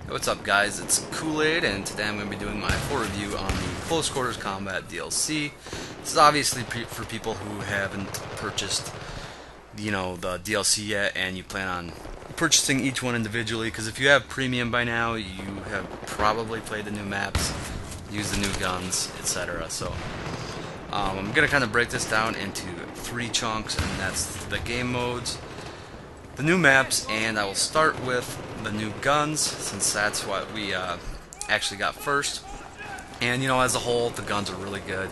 Hey, what's up guys, it's Kool-Aid, and today I'm going to be doing my full review on the Close Quarters Combat DLC. This is obviously for people who haven't purchased, the DLC yet, and you plan on purchasing each one individually, because if you have premium by now, you have probably played the new maps, used the new guns, etc. So I'm going to kind of break this down into 3 chunks, and that's the game modes, the new maps, and I will start with the new guns, since that's what we actually got first. And as a whole, the guns are really good.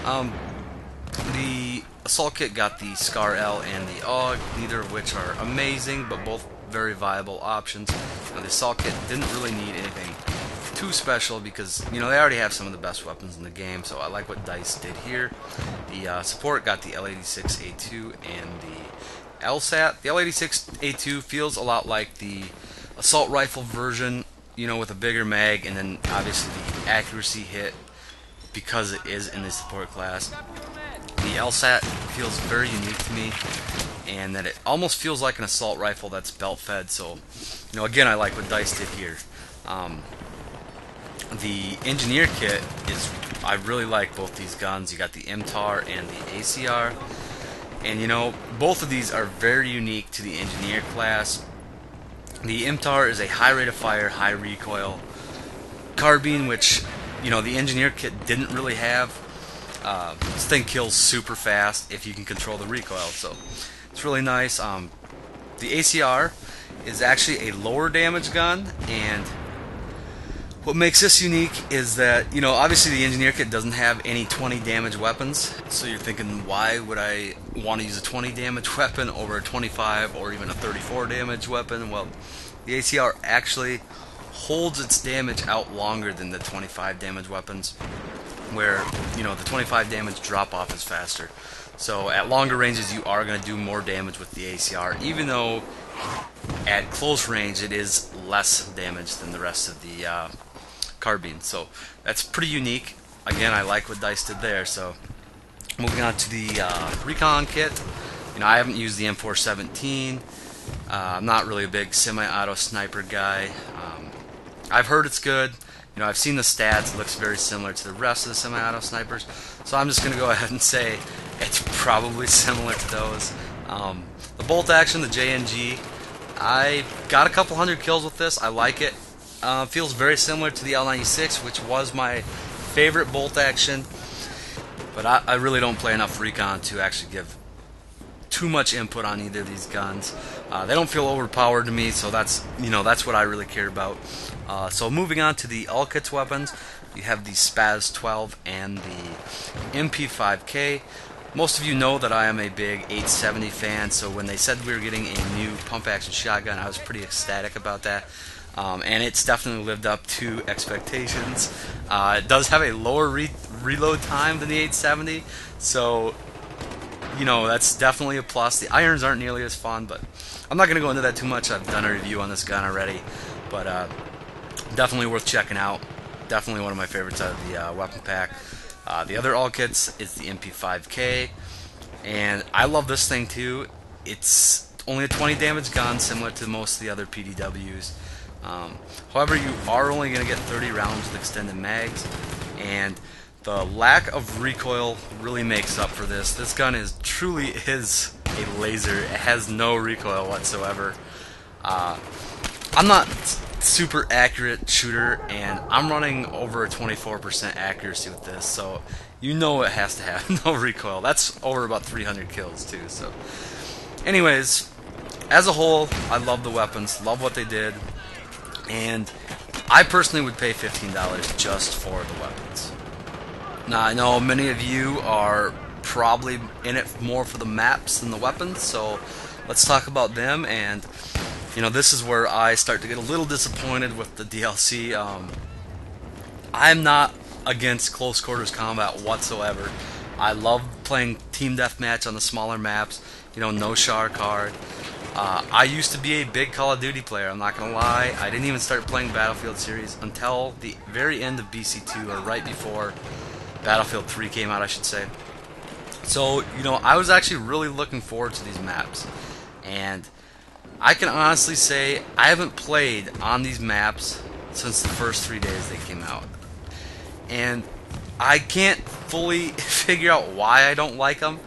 The assault kit got the Scar L and the AUG, neither of which are amazing, but both very viable options. The assault kit didn't really need anything too special because they already have some of the best weapons in the game, so I like what DICE did here. The support got the L86A2 and the LSAT. The L86A2 feels a lot like the assault rifle version, with a bigger mag, and then obviously the accuracy hit because it is in the support class. The LSAT feels very unique to me, and that it almost feels like an assault rifle that's belt fed. So, again, I like what DICE did here. The engineer kit is, I really like both these guns. You got the MTAR and the ACR, and both of these are very unique to the engineer class. The MTAR is a high rate of fire, high recoil carbine, which the engineer kit didn't really have. This thing kills super fast if you can control the recoil, so it's really nice. The ACR is actually a lower damage gun, and what makes this unique is that, obviously the engineer kit doesn't have any 20 damage weapons, so you're thinking, why would I want to use a 20 damage weapon over a 25 or even a 34 damage weapon? Well, the ACR actually holds its damage out longer than the 25 damage weapons, where, the 25 damage drop off is faster. So at longer ranges you are going to do more damage with the ACR, even though at close range it is less damage than the rest of the carbine. So that's pretty unique. Again, I like what DICE did there. So moving on to the recon kit, I haven't used the M417. I'm not really a big semi-auto sniper guy. I've heard it's good. I've seen the stats. It looks very similar to the rest of the semi-auto snipers. So I'm just going to go ahead and say it's probably similar to those. The bolt action, the JNG, I got a couple hundred kills with this. I like it. Feels very similar to the L96, which was my favorite bolt action. But I really don't play enough recon to actually give too much input on either of these guns. They don't feel overpowered to me, so that's what I really care about. So moving on to the all kits weapons, you have the Spaz 12 and the MP5K. Most of you know that I am a big 870 fan, so when they said we were getting a new pump action shotgun, I was pretty ecstatic about that. And it's definitely lived up to expectations. It does have a lower reload time than the 870, so that's definitely a plus. The irons aren't nearly as fun, but I'm not going to go into that too much. I've done a review on this gun already, but definitely worth checking out. Definitely one of my favorites out of the weapon pack. The other all kits is the MP5K, and I love this thing too. It's only a 20 damage gun, similar to most of the other PDWs. However, you are only going to get 30 rounds with extended mags, and the lack of recoil really makes up for this. This gun truly is a laser. It has no recoil whatsoever. I'm not super accurate shooter, and I'm running over a 24% accuracy with this, so it has to have no recoil. That's over about 300 kills too. So anyways, as a whole, I love the weapons, love what they did, and I personally would pay $15 just for the weapons. Now, I know many of you are probably in it more for the maps than the weapons, so let's talk about them. And this is where I start to get a little disappointed with the DLC. I'm not against close quarters combat whatsoever. I love playing team deathmatch on the smaller maps, no char card. I used to be a big Call of Duty player, I'm not going to lie. I didn't even start playing Battlefield series until the very end of BC2, or right before Battlefield 3 came out, I should say. So, I was actually really looking forward to these maps. And I can honestly say I haven't played on these maps since the first 3 days they came out. And I can't fully figure out why I don't like them.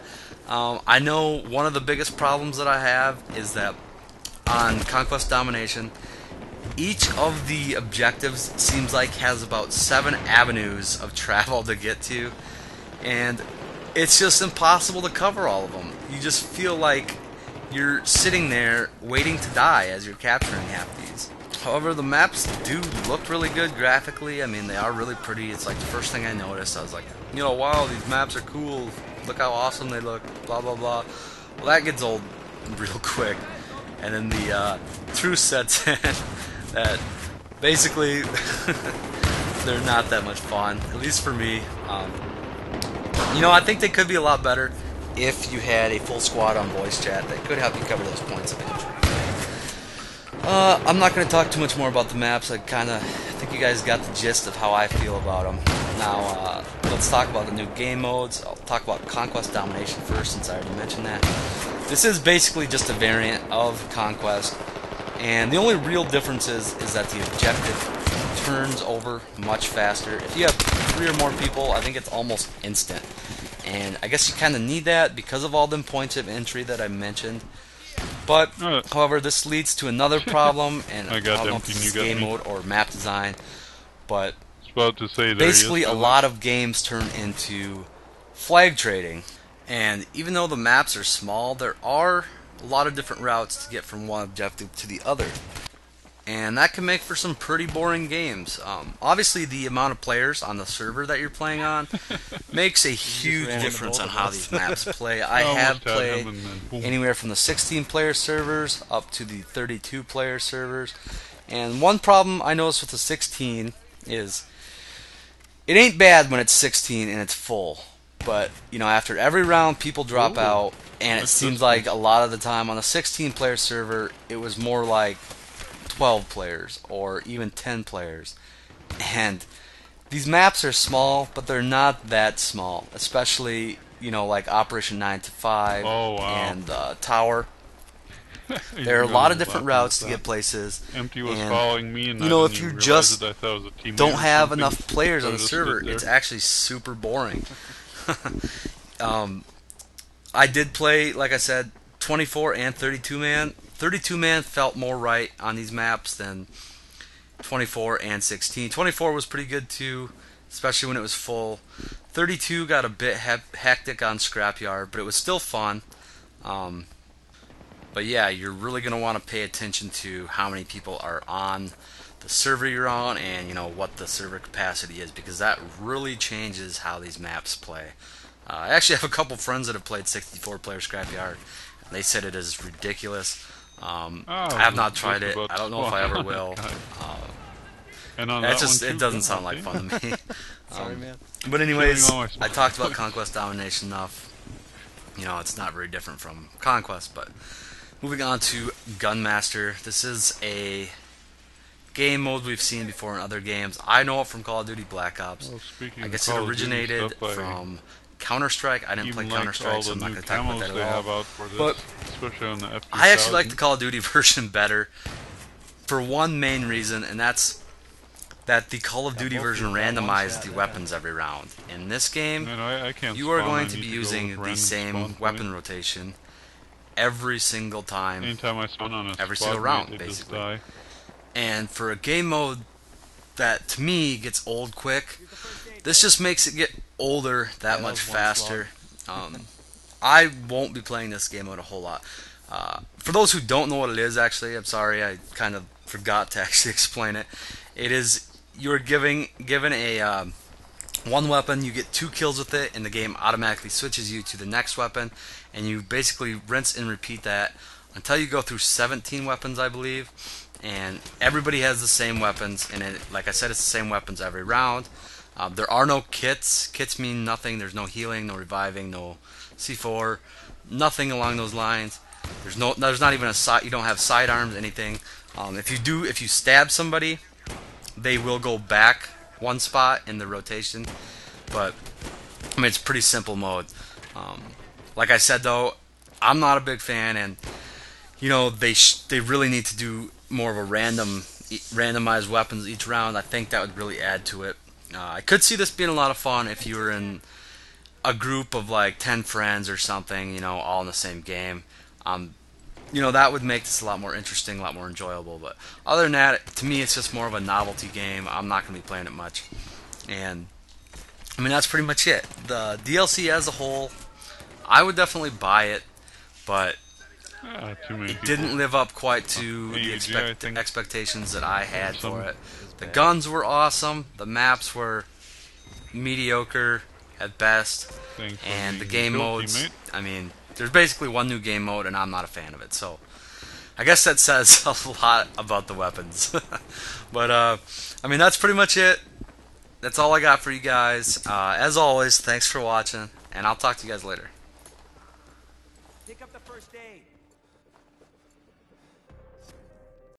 I know one of the biggest problems that I have is that on Conquest Domination, each of the objectives seems like has about 7 avenues of travel to get to, and it's just impossible to cover all of them. You just feel like you're sitting there waiting to die as you're capturing half these. However, the maps do look really good graphically. I mean, they are really pretty. It's like the first thing I noticed. I was like, wow, these maps are cool. Look how awesome they look, blah, blah, blah. Well, that gets old real quick. And then the truth sets in that basically they're not that much fun, at least for me. I think they could be a lot better if you had a full squad on voice chat that could help you cover those points of entry. I'm not going to talk too much more about the maps. I think you guys got the gist of how I feel about them. Now, let's talk about the new game modes. I'll talk about Conquest Domination first, since I already mentioned that. This is basically just a variant of Conquest, and the only real difference is that the objective turns over much faster. If you have 3 or more people, I think it's almost instant. And I guess you kind of need that because of all them points of entry that I mentioned. But, however, this leads to another problem, and I don't know if this is game mode or map design, but basically a lot of games turn into flag trading. And even though the maps are small, there are a lot of different routes to get from one objective to the other. And that can make for some pretty boring games. Obviously, the amount of players on the server that you're playing on makes a huge difference on how these maps play. I have played anywhere from the 16-player servers up to the 32-player servers. And one problem I noticed with the 16 is it ain't bad when it's 16 and it's full. But, after every round, people drop out, and it seems like a lot of the time on the 16-player server, it was more like 12 players or even 10 players. And these maps are small, but they're not that small, especially, like Operation 9 to 5 and Tower. There are a lot of different routes to get places. Empty was following me, and if you just don't have enough players on the server, it's actually super boring. I did play, like I said, 24 and 32 man. 32 man felt more right on these maps than 24 and 16. 24 was pretty good too, especially when it was full. 32 got a bit hectic on Scrapyard, but it was still fun. But yeah, you're really going to want to pay attention to how many people are on the server you're on, and what the server capacity is, because that really changes how these maps play. I actually have a couple friends that have played 64-player Scrapyard, and they said it is ridiculous. I have not tried it. I don't know if I ever will. It doesn't sound like fun to me. Sorry, man. But anyways, I talked about Conquest Domination enough. It's not very different from Conquest, but moving on to Gunmaster. This is a game mode we've seen before in other games. I know it from Call of Duty Black Ops. I guess it originated from Counter-Strike. I didn't play Counter-Strike, so I'm not going to talk about that at all. But I actually like the Call of Duty version better for one main reason, and that's that the Call of Duty version randomized the weapons every round. In this game, you are going to be using the same weapon rotation every single time, every single round, basically. And for a game mode that, to me, gets old quick, this just makes it get older that much faster. I won't be playing this game mode a whole lot. For those who don't know what it is, actually, I'm sorry, I kind of forgot to actually explain it. It is, you're given a one weapon, you get 2 kills with it, and the game automatically switches you to the next weapon, and you basically rinse and repeat that until you go through 17 weapons, I believe. And everybody has the same weapons, and like I said, it's the same weapons every round. There are no kits. Kits mean nothing. There's no healing, no reviving, no C4, nothing along those lines. There's not even a side. You don't have sidearms, anything. If you stab somebody, they will go back one spot in the rotation. But it's a pretty simple mode. Like I said, though, I'm not a big fan, and they really need to do more of a random randomized weapons each round. I think that would really add to it. I could see this being a lot of fun if you were in a group of like 10 friends or something, all in the same game. That would make this a lot more interesting, a lot more enjoyable. But other than that, to me, it's just more of a novelty game. I'm not going to be playing it much. And, that's pretty much it. The DLC as a whole, I would definitely buy it, but Too many it people. didn't live up quite to the I think. expectations that I had for it. The bad. guns were awesome. The maps were mediocre at best. Thanks for And the being game guilty, modes, mate. there's basically one new game mode, and I'm not a fan of it. So I guess that says a lot about the weapons. But, that's pretty much it. That's all I got for you guys. As always, thanks for watching, and I'll talk to you guys later. Pick up the first aid.